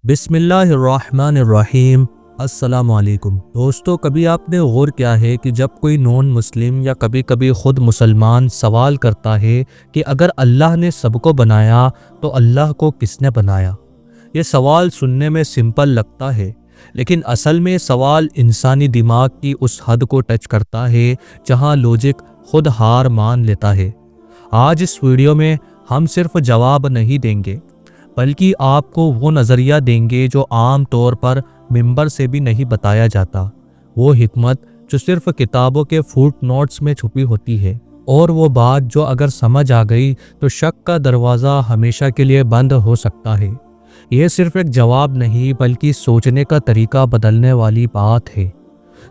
بسم اللہ الرحمن الرحیم۔ السلام علیکم دوستو، کبھی آپ نے غور کیا ہے کہ جب کوئی نون مسلم یا کبھی کبھی خود مسلمان سوال کرتا ہے کہ اگر اللہ نے سب کو بنایا تو اللہ کو کس نے بنایا؟ یہ سوال سننے میں سمپل لگتا ہے، لیکن اصل میں سوال انسانی دماغ کی اس حد کو ٹچ کرتا ہے جہاں لوجک خود ہار مان لیتا ہے۔ آج اس ویڈیو میں ہم صرف جواب نہیں دیں گے، بلکہ آپ کو وہ نظریہ دیں گے جو عام طور پر ممبر سے بھی نہیں بتایا جاتا، وہ حکمت جو صرف کتابوں کے فوٹ نوٹس میں چھپی ہوتی ہے، اور وہ بات جو اگر سمجھ آ گئی تو شک کا دروازہ ہمیشہ کے لیے بند ہو سکتا ہے۔ یہ صرف ایک جواب نہیں بلکہ سوچنے کا طریقہ بدلنے والی بات ہے۔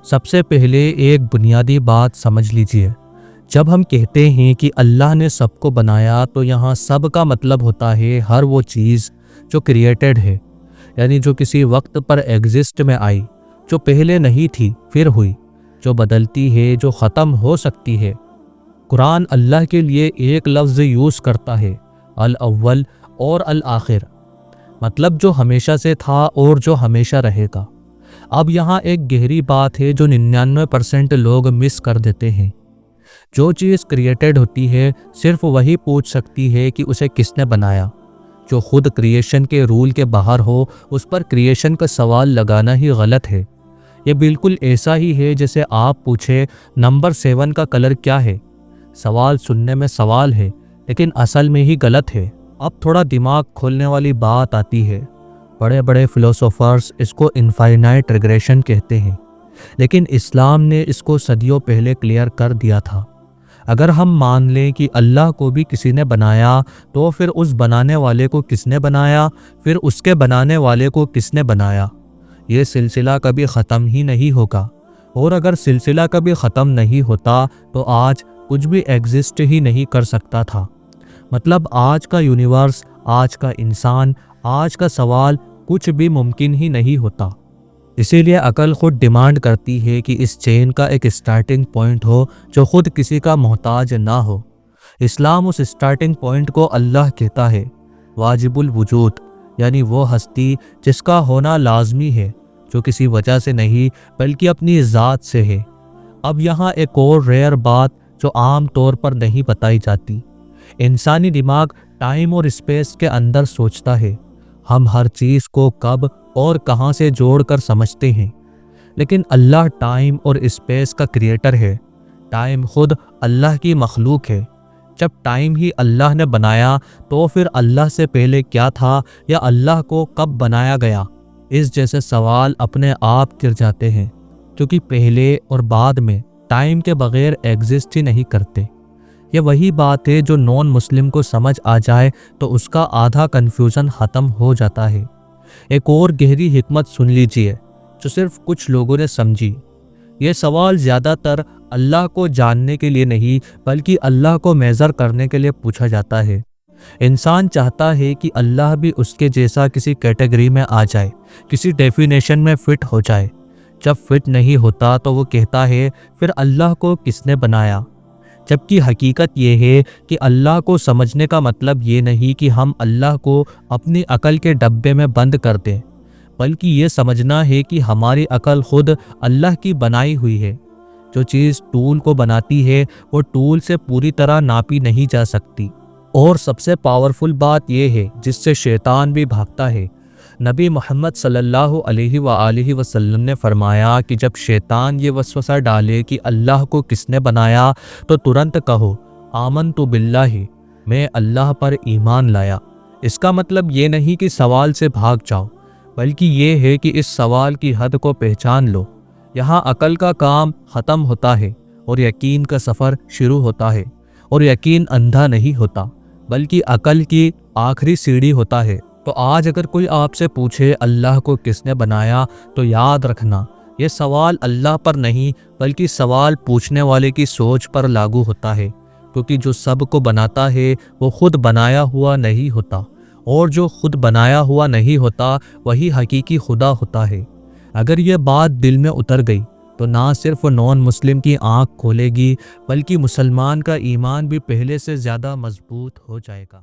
سب سے پہلے ایک بنیادی بات سمجھ لیجئے، جب ہم کہتے ہیں کہ اللہ نے سب کو بنایا تو یہاں سب کا مطلب ہوتا ہے ہر وہ چیز جو کریٹڈ ہے، یعنی جو کسی وقت پر ایگزسٹ میں آئی، جو پہلے نہیں تھی پھر ہوئی، جو بدلتی ہے، جو ختم ہو سکتی ہے۔ قرآن اللہ کے لیے ایک لفظ یوز کرتا ہے، الاول اور الآخر، مطلب جو ہمیشہ سے تھا اور جو ہمیشہ رہے گا۔ اب یہاں ایک گہری بات ہے جو 99% لوگ مس کر دیتے ہیں۔ جو چیز کریٹڈ ہوتی ہے صرف وہی پوچھ سکتی ہے کہ اسے کس نے بنایا۔ جو خود کریشن کے رول کے باہر ہو اس پر کریشن کا سوال لگانا ہی غلط ہے۔ یہ بالکل ایسا ہی ہے جیسے آپ پوچھیں نمبر 7 کا کلر کیا ہے۔ سوال سننے میں سوال ہے لیکن اصل میں ہی غلط ہے۔ اب تھوڑا دماغ کھولنے والی بات آتی ہے۔ بڑے بڑے فلسفرز اس کو انفائنائٹ ریگریشن کہتے ہیں، لیکن اسلام نے اس کو صدیوں پہلے کلیئر کر دیا تھا۔ اگر ہم مان لیں کہ اللہ کو بھی کسی نے بنایا تو پھر اس بنانے والے کو کس نے بنایا، پھر اس کے بنانے والے کو کس نے بنایا؟ یہ سلسلہ کبھی ختم ہی نہیں ہوگا، اور اگر سلسلہ کبھی ختم نہیں ہوتا تو آج کچھ بھی ایگزسٹ ہی نہیں کر سکتا تھا۔ مطلب آج کا یونیورس، آج کا انسان، آج کا سوال کچھ بھی ممکن ہی نہیں ہوتا۔ اسی لیے عقل خود ڈیمانڈ کرتی ہے کہ اس چین کا ایک سٹارٹنگ پوائنٹ ہو جو خود کسی کا محتاج نہ ہو۔ اسلام اس سٹارٹنگ پوائنٹ کو اللہ کہتا ہے، واجب الوجود، یعنی وہ ہستی جس کا ہونا لازمی ہے، جو کسی وجہ سے نہیں بلکہ اپنی ذات سے ہے۔ اب یہاں ایک اور ریئر بات جو عام طور پر نہیں بتائی جاتی، انسانی دماغ ٹائم اور اسپیس کے اندر سوچتا ہے۔ ہم ہر چیز کو کب اور کہاں سے جوڑ کر سمجھتے ہیں، لیکن اللہ ٹائم اور اسپیس کا کریٹر ہے۔ ٹائم خود اللہ کی مخلوق ہے۔ جب ٹائم ہی اللہ نے بنایا تو پھر اللہ سے پہلے کیا تھا یا اللہ کو کب بنایا گیا؟ اس جیسے سوال اپنے آپ گر جاتے ہیں، کیونکہ پہلے اور بعد میں ٹائم کے بغیر ایگزسٹ ہی نہیں کرتے۔ یہ وہی بات ہے جو نون مسلم کو سمجھ آ جائے تو اس کا آدھا کنفیوژن ختم ہو جاتا ہے۔ ایک اور گہری حکمت سن لیجئے جو صرف کچھ لوگوں نے سمجھی۔ یہ سوال زیادہ تر اللہ کو جاننے کے لیے نہیں بلکہ اللہ کو میجر کرنے کے لیے پوچھا جاتا ہے۔ انسان چاہتا ہے کہ اللہ بھی اس کے جیسا کسی کیٹیگری میں آ جائے، کسی ڈیفینیشن میں فٹ ہو جائے۔ جب فٹ نہیں ہوتا تو وہ کہتا ہے پھر اللہ کو کس نے بنایا؟ جبکہ حقیقت یہ ہے کہ اللہ کو سمجھنے کا مطلب یہ نہیں کہ ہم اللہ کو اپنی عقل کے ڈبے میں بند کر دیں، بلکہ یہ سمجھنا ہے کہ ہماری عقل خود اللہ کی بنائی ہوئی ہے۔ جو چیز ٹول کو بناتی ہے وہ ٹول سے پوری طرح ناپی نہیں جا سکتی۔ اور سب سے پاورفل بات یہ ہے جس سے شیطان بھی بھاگتا ہے۔ نبی محمد صلی اللہ علیہ وآلہ وسلم نے فرمایا کہ جب شیطان یہ وسوسہ ڈالے کہ اللہ کو کس نے بنایا تو ترنت کہو آمنت باللہ، میں اللہ پر ایمان لایا۔ اس کا مطلب یہ نہیں کہ سوال سے بھاگ جاؤ، بلکہ یہ ہے کہ اس سوال کی حد کو پہچان لو۔ یہاں عقل کا کام ختم ہوتا ہے اور یقین کا سفر شروع ہوتا ہے، اور یقین اندھا نہیں ہوتا بلکہ عقل کی آخری سیڑھی ہوتا ہے۔ تو آج اگر کوئی آپ سے پوچھے اللہ کو کس نے بنایا تو یاد رکھنا، یہ سوال اللہ پر نہیں بلکہ سوال پوچھنے والے کی سوچ پر لاگو ہوتا ہے، کیونکہ جو سب کو بناتا ہے وہ خود بنایا ہوا نہیں ہوتا، اور جو خود بنایا ہوا نہیں ہوتا وہی حقیقی خدا ہوتا ہے۔ اگر یہ بات دل میں اتر گئی تو نہ صرف نون مسلم کی آنکھ کھولے گی بلکہ مسلمان کا ایمان بھی پہلے سے زیادہ مضبوط ہو جائے گا۔